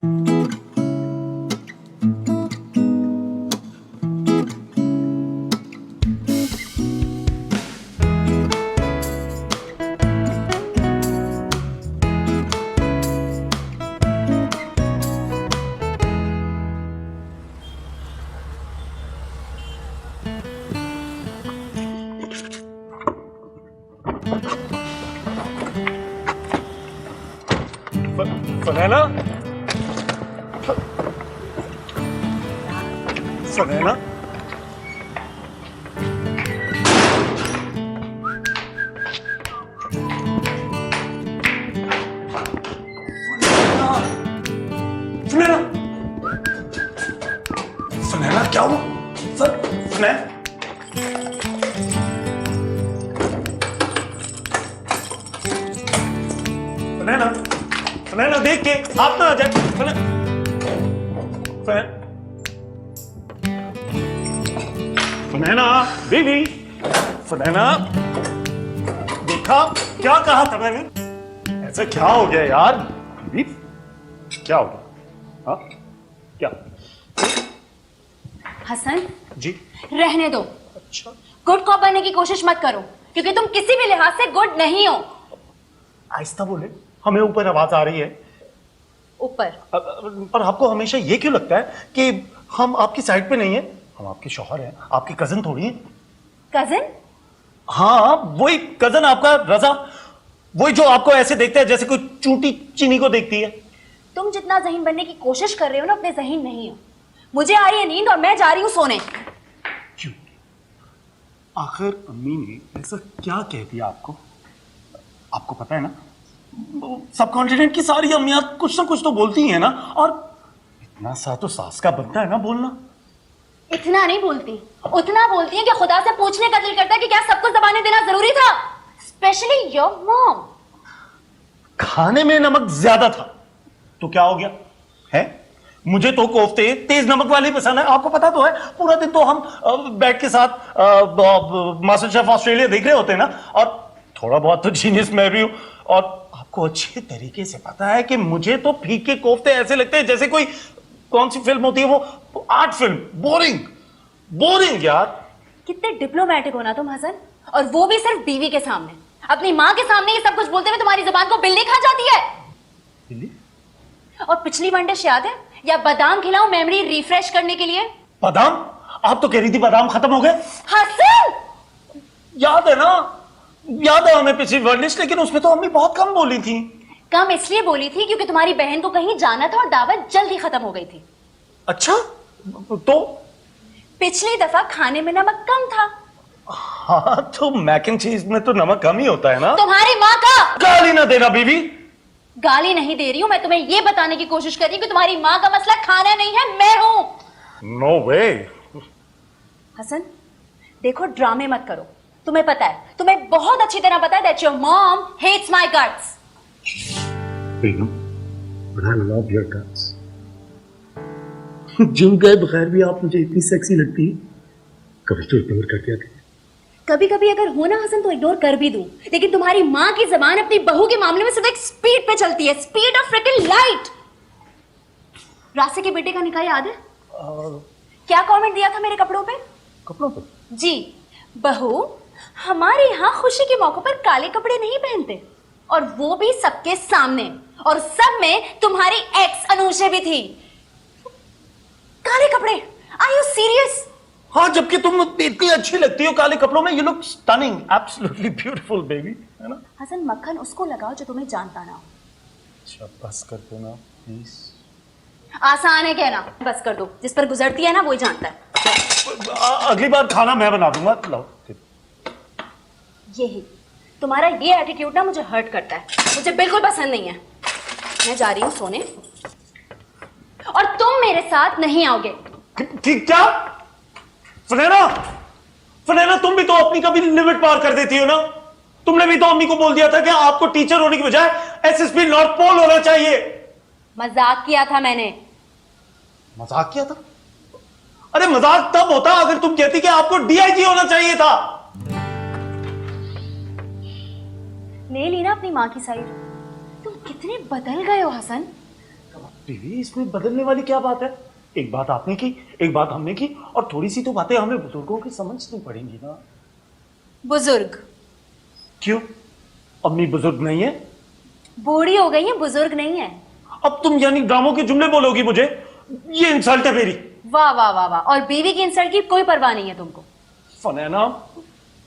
सुनैना, सुनैना, सुनैना, सुनैना क्या हुआ? सुनैना, सुनैना, सुनैना देख के आप ना आ जाए। सुनैना बीवी, सुनैना देखा क्या कहा था मैंने? ऐसा क्या हो गया यार? बीवी क्या हो गया? हाँ क्या? हसन जी रहने दो। अच्छा गुड कॉप बनने की कोशिश मत करो क्योंकि तुम किसी भी लिहाज से गुड नहीं हो। आहिस्ता बोले, हमें ऊपर आवाज आ रही है। ऊपर? पर आपको हमेशा ये क्यों लगता है कि हम आपकी साइड पे नहीं है? हम आपके शौहर हैं, आपकी कजन थोड़ी है। कजिन? हाँ वही कजन आपका रजा, वही जो आपको ऐसे देखता है जैसे कोई चूंटी चीनी को देखती है। तुम जितना ज़हीन बनने की कोशिश कर रहे हो ना उतने ज़हीन नहीं हो। मुझे आ रही है नींद और मैं जा रही हूँ सोने। क्यों? आखिर अम्मी ने ऐसा क्या कह दिया आपको? आपको पता है ना, सब कॉन्टिनेंट की सारी अम्मियां कुछ ना कुछ तो बोलती हैं ना, और इतना सा तो सास का बनता है ना बोलना। इतना नहीं बोलती, उतना बोलती है कि खुदा से पूछने का दिल करता है कि क्या सबको जबाने देना जरूरी था, स्पेशली योर मॉम। खाने में नमक ज्यादा था तो क्या हो गया है? मुझे तो कोफ्ते तेज नमक वाले पसंद है, आपको पता तो है। पूरा दिन तो हम बैठ के साथ मास्टर शेफ ऑस्ट्रेलिया देख रहे होते हैं ना, और थोड़ा बहुत तो जीनियस मैं भी हूं। और आपको अच्छे तरीके से पता है कि मुझे तो फीके कोफ्ते ऐसे लगते हैं जैसे कोई कौन सी फिल्म होती है वो आर्ट फिल्म। बोरिंग बोरिंग यार। कितने डिप्लोमेटिक होना तुम हसन, और वो भी सिर्फ बीवी के सामने। अपनी माँ के सामने ये सब कुछ बोलते हुए तुम्हारी जुबान को बिल्ली खा जाती है। बिल्ली? और पिछली वन डिश याद है? या बादाम खिलाऊं मेमोरी रिफ्रेश करने के लिए? बादाम? आप तो कह रही थी बादाम खत्म हो गए। हसन! याद है ना, याद है हमें पिछली वर्डिश, लेकिन उसमें तो अम्मी बहुत कम बोली थी। कम इसलिए बोली थी क्योंकि तुम्हारी बहन को कहीं जाना था और दावत जल्दी खत्म हो गई थी। अच्छा तो पिछली दफा खाने में नमक कम था। हाँ तो मैक एंड चीज में तो नमक कम ही होता है ना। तुम्हारी माँ का गाली ना देना बीवी। गाली नहीं दे रही हूं, मैं तुम्हें यह बताने की कोशिश कर रही हूं कि तुम्हारी माँ का मसला खाना नहीं है, मैं हूं। नो वे। हसन देखो, ड्रामे मत करो। तुम्हें पता है, तुम्हें बहुत अच्छी तरह पता है that your mom hates my guts. But I love your guts. Gym गए बगैर भी आप मुझे इतनी सेक्सी लगती है। कभी तो इग्नोर कर दिया था। कभी कभी अगर हो ना हसन तो इग्नोर कर भी दूं, लेकिन तुम्हारी माँ की जबान अपनी बहू के मामले में सिर्फ एक स्पीड पे चलती है, स्पीड ऑफ फ्रिकिंग लाइट। रास्ते के बेटे का निकाह याद है? क्या कमेंट दिया था मेरे कपड़ों पे? कपड़ों पे? जी, बहू हमारे यहाँ खुशी के मौकों पर काले कपड़े नहीं पहनते, और वो भी सबके सामने, और सब में तुम्हारी एक्स अनूशे भी थी। काले कपड़े? Are you serious? हाँ, जबकि तुम इतनी अच्छी लगती हो काले कपड़ों में। You look stunning, absolutely beautiful baby, है ना? हसन मक्खन उसको लगाओ जो तुम्हें जानता ना हो। अच्छा बस कर दो ना प्लीज। आसान है कहना, बस कर दो। जिस पर गुजरती है ना वही जानता है। अगली बार खाना मैं बना दूंगा। लो यही तुम्हारा ये एटीट्यूड ना मुझे हर्ट करता है, मुझे बिल्कुल पसंद नहीं है। मैं जा रही हूँ सोने, और तुम मेरे साथ नहीं आओगे। ठीक? क्या सुनैना, सुनैना तुम भी तो अपनी कभी लिमिट पार कर देती हो ना। तुमने भी तो अम्मी को बोल दिया था कि आपको टीचर होने की बजाय एसएसपी नॉर्थ पोल होना चाहिए। मजाक किया था मैंने। मजाक किया था? अरे मजाक तब होता अगर तुम कहती कि आपको डीआईजी होना चाहिए था। ले ली ना अपनी माँ की साइड। तुम कितने बदल गए हो हसन। बीवी, इसमें बदलने वाली क्या बात है? एक बात आपने की, एक बात हमने की, और थोड़ी सी तो बातें हमें बुजुर्गों की समझनी पड़ेंगी ना। बुजुर्ग? क्यों? अम्मी बुजुर्ग नहीं है? बूढ़ी हो गई है, बुजुर्ग नहीं है। अब तुम यानी ड्रामों के जुमले बोलोगी मुझे? ये इंसल्ट है मेरी। वाह वाह वाह वाह, और बीवी की इंसल्ट की कोई परवाह नहीं है तुमको। फनैना,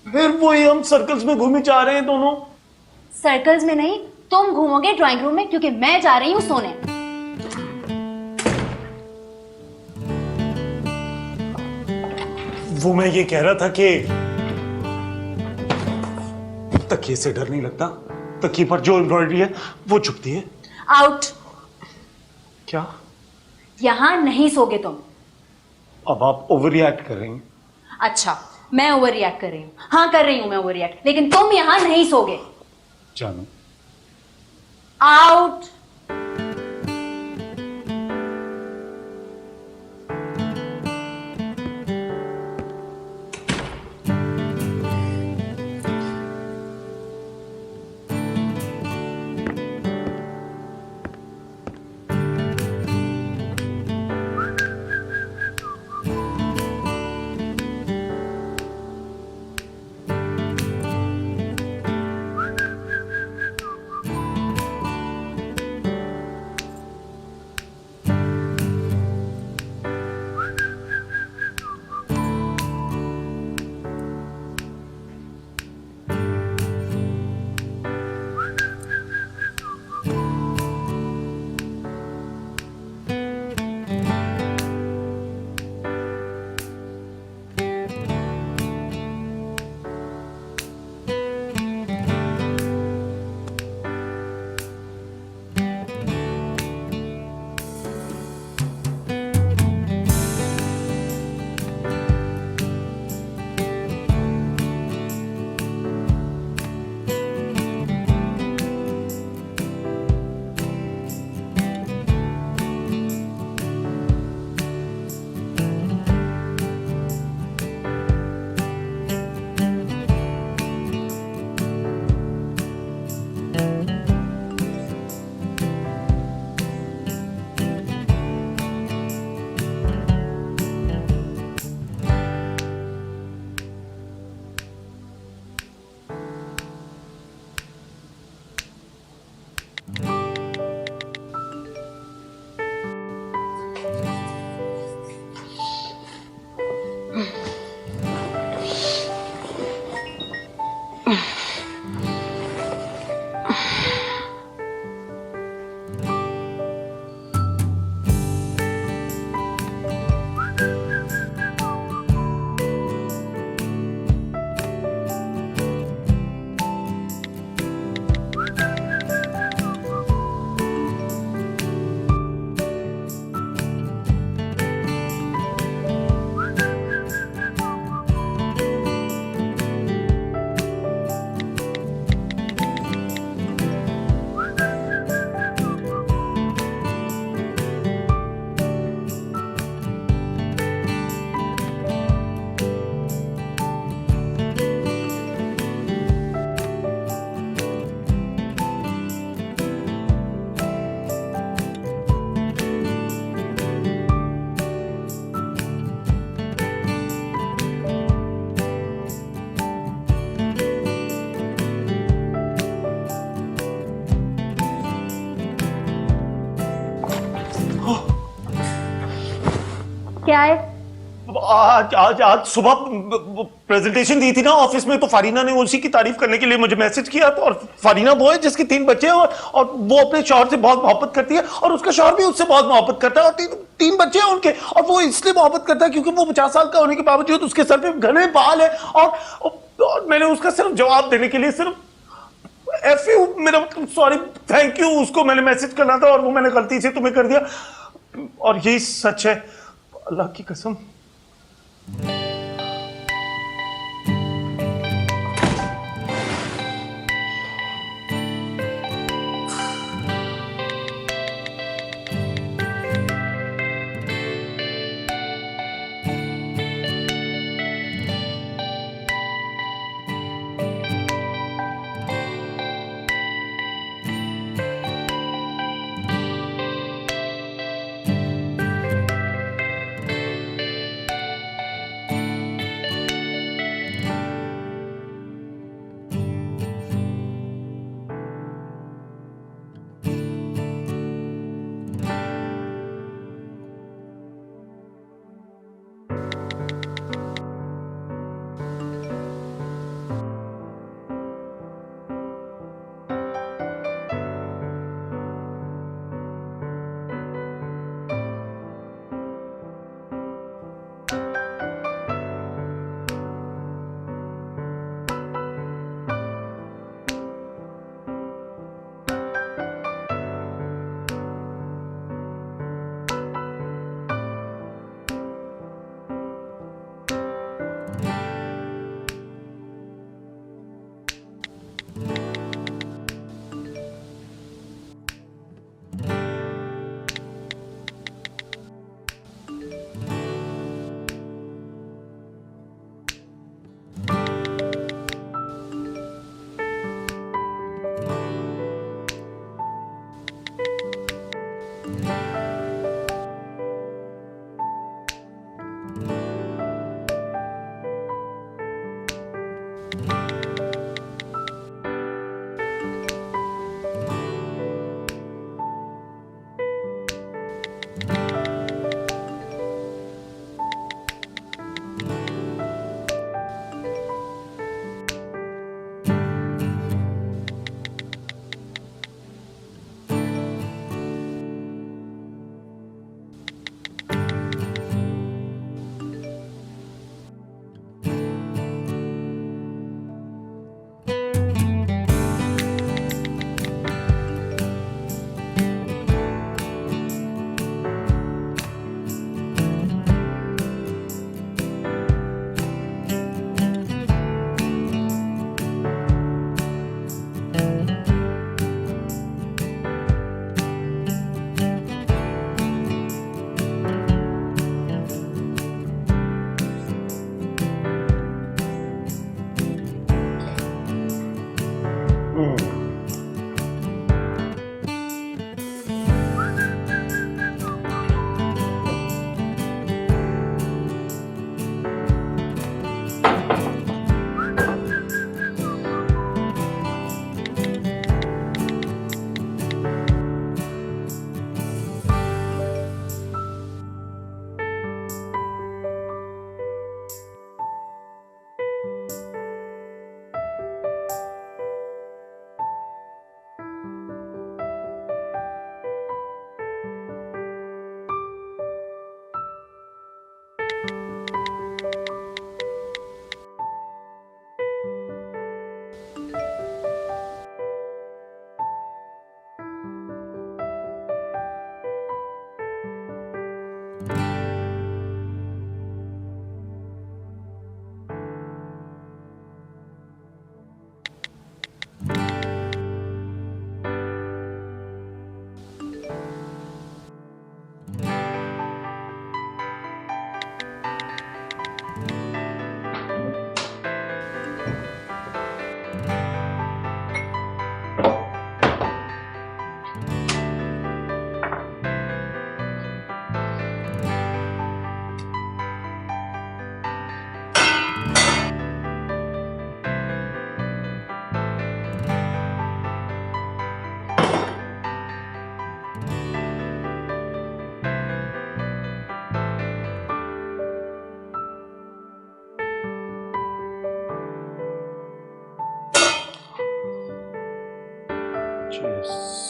फिर वही हम सर्कल्स में घूमे जा रहे हैं दोनों। सर्कल्स में नहीं, तुम घूमोगे ड्राइंग रूम में, क्योंकि मैं जा रही हूं सोने। वो मैं ये कह रहा था कि तकिए से डर नहीं लगता? तकिए पर जो एम्ब्रॉयडरी है वो छुपती है। आउट। क्या? यहां नहीं सोगे तुम। अब आप ओवर रिएक्ट कर रही हैं। अच्छा, मैं ओवर रिएक्ट कर रही हूं? हाँ कर रही हूं मैं ओवर रिएक्ट, लेकिन तुम यहां नहीं सोगे। जानू, आउट। क्या है? आज आज आज सुबह प्रेजेंटेशन दी थी ना ऑफिस में, तो फारीना ने उसी की तारीफ करने के लिए मुझे मैसेज किया। तो और फारीना वो है जिसके 3 बच्चे हैं, और वो अपने शौहर से बहुत मोहब्बत करती है, और उसका शौहर भी उससे बहुत मोहब्बत करता है, और तीन बच्चे हैं उनके। और वो इसलिए मोहब्बत करता है क्योंकि वो 50 साल का होने के बावजूद उसके सर पे घने बाल है। और मैंने उसका सिर्फ जवाब देने के लिए सिर्फ एफ यू, मेरा सॉरी, थैंक यू, उसको मैंने मैसेज करना था, और वो मैंने गलती से तुम्हें कर दिया। और यही सच है, अल्लाह की कसम। Cheers.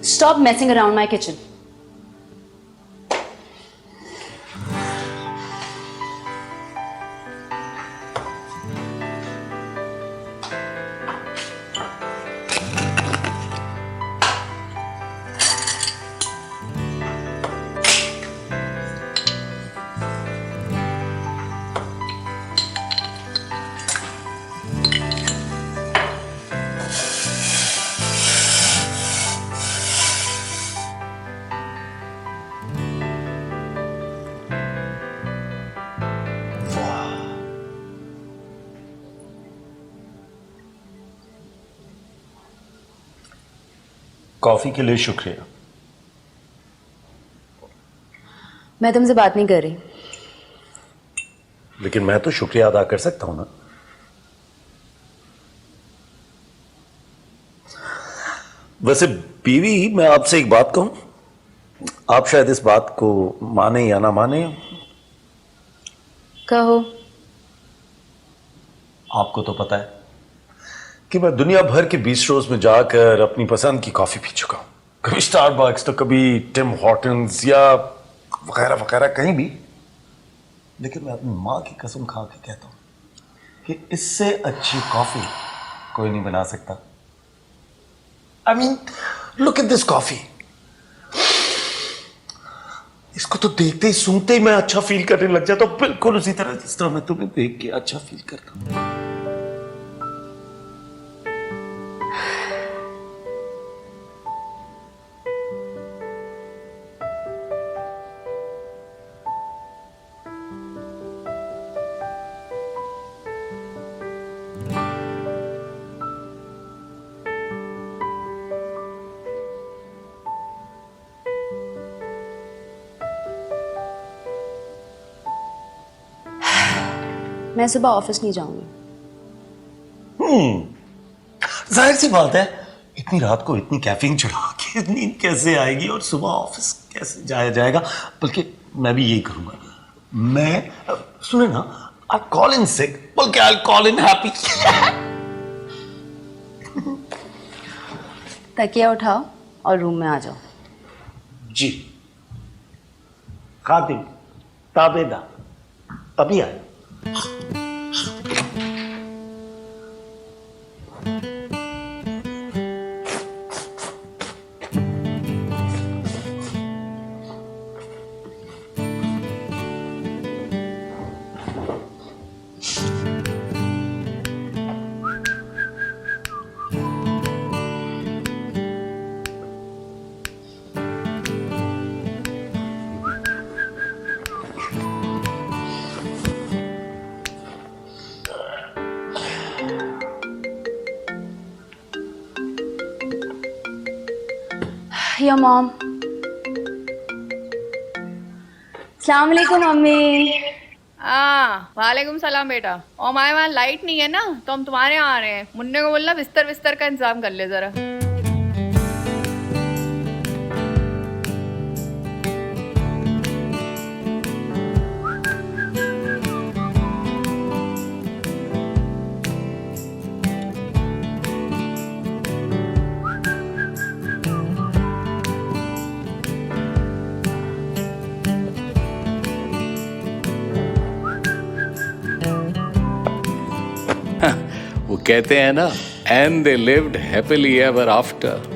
Stop messing around my kitchen. Coffee के लिए शुक्रिया। मैं तुमसे बात नहीं कर रही। लेकिन मैं तो शुक्रिया अदा कर सकता हूं ना। वैसे बीवी, मैं आपसे एक बात कहूं, आप शायद इस बात को माने या ना माने। कहो। आपको तो पता है कि मैं दुनिया भर के बिस्ट्रोज में जाकर अपनी पसंद की कॉफी पी चुका हूं। कभी स्टारबक्स तो कभी टिम हॉर्टन्स या वगैरह वगैरह कहीं भी। लेकिन मैं अपनी मां की कसम खा के कहता हूं कि इससे अच्छी कॉफी कोई नहीं बना सकता। I mean, look at this coffee. इसको तो देखते ही सूंघते ही मैं अच्छा फील करने लग जाता हूं, बिल्कुल उसी तरह जिस तरह मैं तुम्हें देख के अच्छा फील करता हूं। मैं सुबह ऑफिस नहीं जाऊंगी। जाहिर सी बात है, इतनी रात को इतनी कैफीन चढ़ा के नींद कैसे आएगी और सुबह ऑफिस कैसे जाया जाएगा। बल्कि मैं भी यही करूंगा। मैं सुने ना, आई कॉल इन सिक, बल्कि आई कॉल इन हैप्पी। तकिया उठाओ और रूम में आ जाओ। जी। खातिम ताबेदार, अभी आए। या मॉम। अस्सलाम वालेकुम मम्मी। वालेकुम सलाम बेटा। और हमारे वहाँ लाइट नहीं है ना, तो हम तुम्हारे यहाँ आ रहे हैं। मुन्ने को बोलना बिस्तर बिस्तर का इंतजाम कर ले जरा। वो कहते हैं ना, and they lived happily ever after.